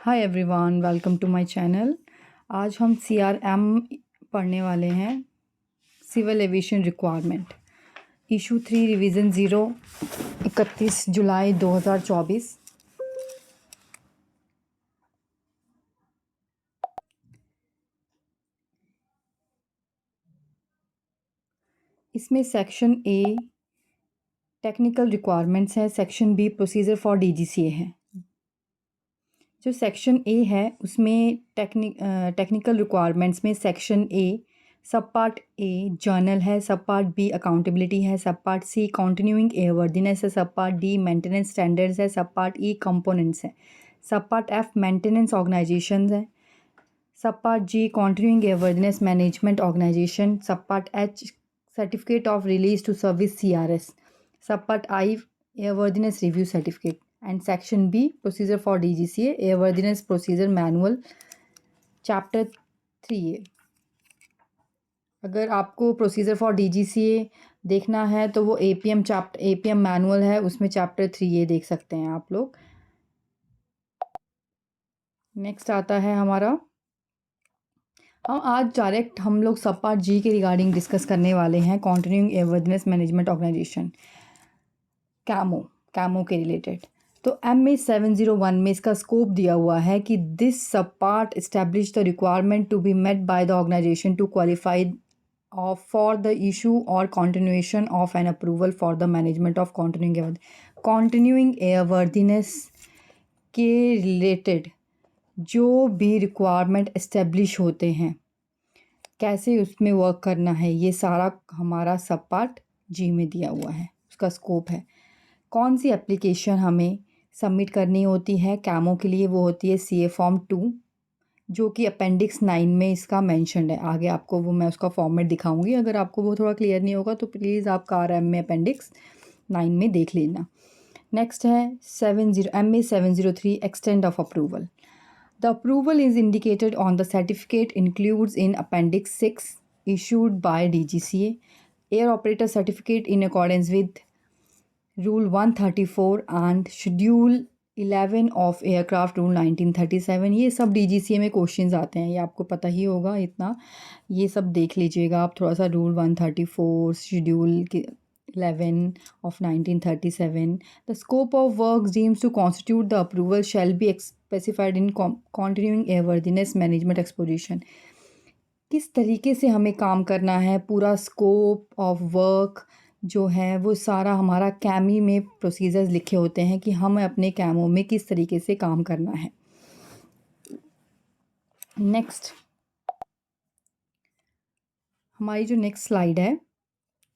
Hi everyone, welcome to my channel. आज हम CRM पढ़ने वाले हैं। Civil aviation requirement issue 3 revision 0 31 जुलाई 2024। इसमें सेक्शन ए टेक्निकल रिक्वायरमेंट्स है, section B procedure for DGCA है। जो सेक्शन ए है उसमें टेक्निकल रिक्वायरमेंट्स में section A sub part A journal है, सब पार्ट बी अकाउंटेबिलिटी है, सब पार्ट सी कंटिन्यूइंग एयरवर्दीनेस है, sub part D maintenance standards है, सब पार्ट ई कंपोनेंट्स है, sub part F maintenance organisation है, sub part G continuing airworthiness management organisation, sub part H certificate of release to service CRS, sub part I airworthiness review certificate and section B procedure for DGCA airworthiness procedure manual chapter 3A। अगर आपको procedure for DGCA देखना है तो वो APM manual है, उसमें chapter 3A देख सकते हैं आप लोग। नेक्स्ट आता है हमारा, आज डायरेक्ट हम लोग सब पार्ट जी के रिगार्डिंग डिस्कस करने वाले हैं। Continuing airworthiness management organisation CAMO के रिलेटेड। तो MA 701 में इसका स्कोप दिया हुआ है कि this sub part establish the requirement to be met by the organisation to qualify for the issue or continuation of an approval for the management of continuing airworthiness के related जो भी requirement establish होते हैं, कैसे उसमें work करना है, ये सारा हमारा सब पार्ट जी में दिया हुआ है, उसका स्कोप है। कौन सी एप्लीकेशन हमें सबमिट करनी होती है कैमो के लिए, वो होती है CA फॉर्म 2, जो कि अपेंडिक्स 9 में इसका मेंशन्ड है। आगे आपको वो मैं उसका फॉर्मेट दिखाऊंगी, अगर आपको वो थोड़ा क्लियर नहीं होगा तो प्लीज़ आप CRM में अपेंडिक्स 9 में देख लेना। नेक्स्ट है MA 703 extend of approval. The approval is indicated on the certificate includes in appendix 6 issued by DGCA air operator certificate in accordance with rule 134 and schedule 11 of aircraft rule 1937। ये सब DGCA में questions आते हैं, ये आपको पता ही होगा इतना, ये सब देख लीजिएगा आप थोड़ा सा। Rule 134 schedule 11 of 1937। The scope of work deems to constitute the approval shall be specified in continuing airworthiness management exposition. किस तरीके से हमें काम करना है, पूरा स्कोप ऑफ वर्क जो है वो सारा हमारा कैमी में प्रोसीजर्स लिखे होते हैं कि हमें अपने कैमो में किस तरीके से काम करना है। नेक्स्ट हमारी जो नेक्स्ट स्लाइड है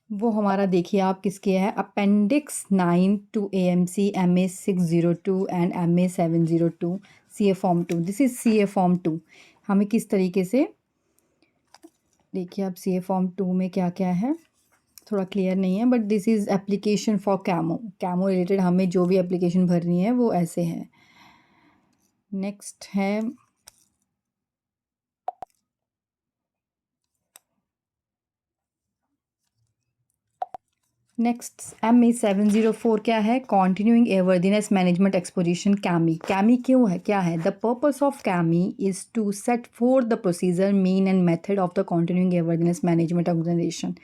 वो हमारा देखिए आप किसके है, appendix 9 to AMC MA 602 and MA 702 CA form 2। This is CA form 2। हमें किस तरीके से, देखिए आप CA फॉर्म 2 में क्या क्या है, थोड़ा क्लियर नहीं है, but this is application for camo related हमें जो भी एप्लीकेशन भरनी है वो ऐसे है। नेक्स्ट है MA 704 क्या है, continuing airworthiness management exposition CAME क्यों है, क्या है। The purpose of CAME is to set for the procedure mean and method of the continuing airworthiness management organisation.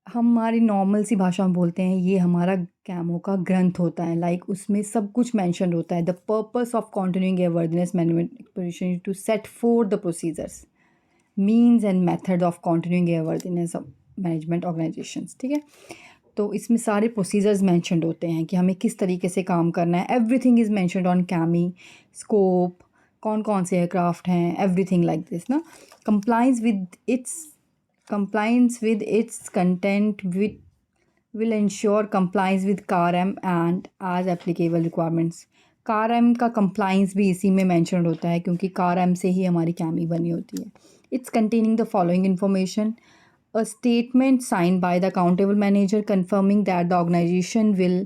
हमारी नॉर्मल सी भाषा में बोलते हैं, ये हमारा कैमो का ग्रंथ होता है, लाइक उसमें सब कुछ मेंशन होता है। The purpose of continuing airworthiness management exposition to set for the procedures means and method of continuing airworthiness management organisations. ठीक है, तो इसमें सारे प्रोसीजर्स मेंशनड होते हैं कि हमें किस तरीके से काम करना है। Everything is mentioned on chemo, scope, कौन कौन से एयरक्राफ्ट हैं, एवरीथिंग लाइक दिस ना। Compliance with its content will ensure compliance with CARM and as applicable requirements। CARM का compliance भी इसी में mentioned होता है क्योंकि CARM से ही हमारी कैमी बनी होती है। It's containing the following information: a statement signed by the accountable manager confirming that the organization will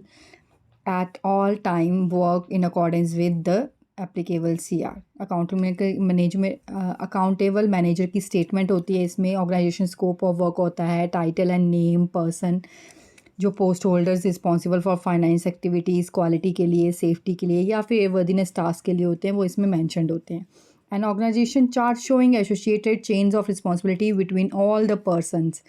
at all time work in accordance with the applicable CR। Accountable manager की statement होती है, इसमें organisation scope of work होता है, title and name, person, जो post holders responsible for finance activities, quality के लिए, safety के लिए या फिर एयरवर्दीनेस टास्क के लिए होते हैं, वो इसमें मैंशनड होते हैं. An organisation chart showing associated chains of responsibility between all the persons.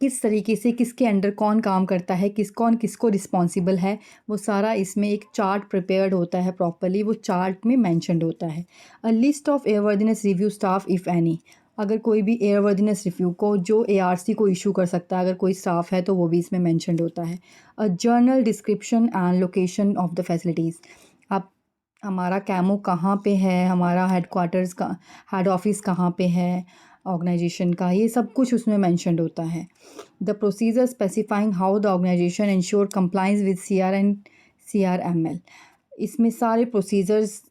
किस तरीके से किसके अंडर कौन काम करता है, कौन किसको रिस्पॉन्सिबल है, वो सारा इसमें एक चार्ट प्रिपेयर्ड होता है प्रॉपरली, वो चार्ट में मैंशनड होता है. A list of airworthiness review staff if any. अगर कोई भी एयरवर्दीनेस रिव्यू को जो ARC को इशू कर सकता है, अगर कोई स्टाफ है तो वो भी इसमें मैंशनड होता है. A general description and location of the facilities. आप हमारा कैमो कहाँ पे है, हमारा हेडक्वार्टर्स का हेड ऑफिस कहाँ पे है ऑर्गेनाइजेशन का, ये सब कुछ उसमें मैंशनड होता है. The procedure specifying how the organisation ensure compliance with CR and CRML. इसमें सारे procedures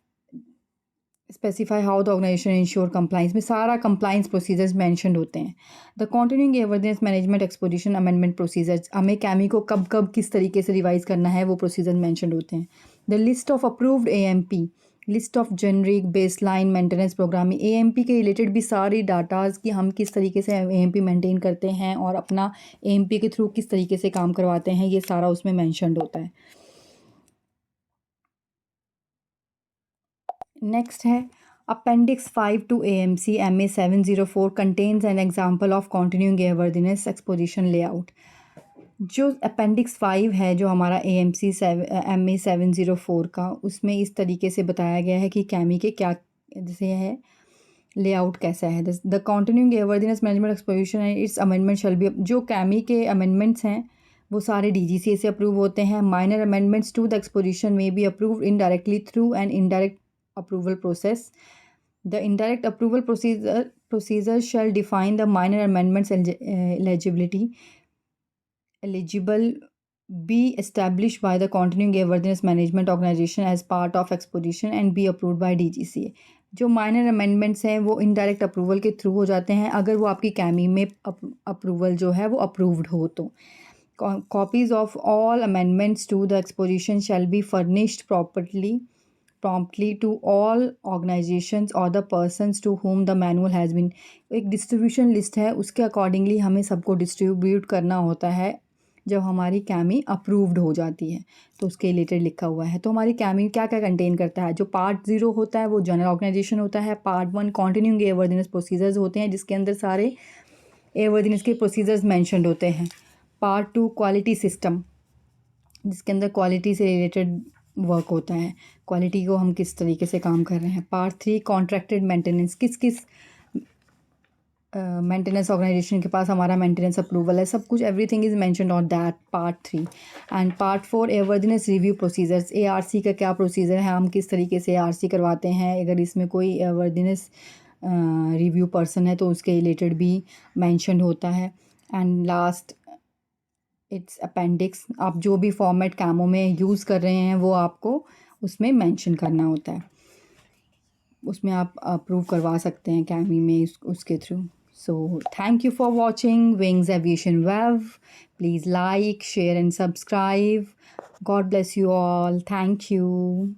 specify how the organisation ensure compliance में सारा कंप्लाइंस प्रोसीजर्स मैंशनड होते हैं. The continuing airworthiness management exposition amendment procedures. हमें कैमी को कब कब किस तरीके से रिवाइज करना है, वो प्रोसीजर मैंशनड होते हैं. The list of approved AMP. List of generic baseline maintenance programme. AMP के रिलेटेड भी सारी डाटाज कि हम किस तरीके से AMP मेंटेन करते हैं और अपना AMP के थ्रू किस तरीके से काम करवाते हैं, ये सारा उसमें मैंशनड होता है. नेक्स्ट है appendix 5 to AMC MA 704 contains an example of continuing airworthiness exposition layout. जो अपेंडिक्स 5 है जो हमारा AMC MA 704 का, उसमें इस तरीके से बताया गया है कि कैमी के क्या जैसे है लेआउट कैसा है. The continuing airworthiness management exposition and its amendment shall be. जो कैमी के अमेंडमेंट्स हैं वो सारे DGCA से अप्रूव होते हैं. Minor amendments to the exposition may be approved indirectly through an indirect approval process. The indirect approval procedure shall define the minor amendments eligible be established by the continuing airworthiness management organization as part of exposition and be approved by DGCA. जो minor amendments हैं वो indirect approval के through हो जाते हैं अगर वो आपकी कैमी में अप्रूवल जो है वो अप्रूव्ड हो तो. Copies of all amendments to the exposition shall be furnished promptly to all organizations or the persons to whom the manual has been. एक डिस्ट्रीब्यूशन लिस्ट है, उसके अकॉर्डिंगली हमें सबको डिस्ट्रीब्यूट करना होता है जब हमारी कैमी अप्रूव्ड हो जाती है, तो उसके रिलेटेड लिखा हुआ है. तो हमारी कैमी क्या क्या कंटेन करता है. जो पार्ट 0 होता है वो जनरल ऑर्गेनाइजेशन होता है. पार्ट 1 कॉन्टिन्यूइंग एयरवर्दीनेस प्रोसीजर्स होते हैं जिसके अंदर सारे एयरवर्दीनेस के प्रोसीजर्स मैंशनड होते हैं. पार्ट 2 क्वालिटी सिस्टम जिसके अंदर क्वालिटी से रिलेटेड वर्क होता है, क्वालिटी को हम किस तरीके से काम कर रहे हैं. पार्ट 3 कॉन्ट्रैक्टेड मेंटेनेंस, किस किस मेंटेनेंस ऑर्गेनाइजेशन के पास हमारा मेंटेनेंस अप्रूवल है, सब कुछ everything is mentioned on that part 3. And part 4 airworthiness review procedures. ARC का क्या प्रोसीजर है, हम किस तरीके से ARC करवाते हैं, अगर इसमें कोई एयरवर्दीनेस रिव्यू पर्सन है तो उसके रिलेटेड भी मैंशन होता है. And last it's appendix. आप जो भी फॉर्मेट कैमो में यूज़ कर रहे हैं वो आपको उसमें मेंशन करना होता है, उसमें आप अप्रूव करवा सकते हैं कैमी में उसके through. So thank you for watching wings aviation web. Please like, share and subscribe. God bless you all. Thank you.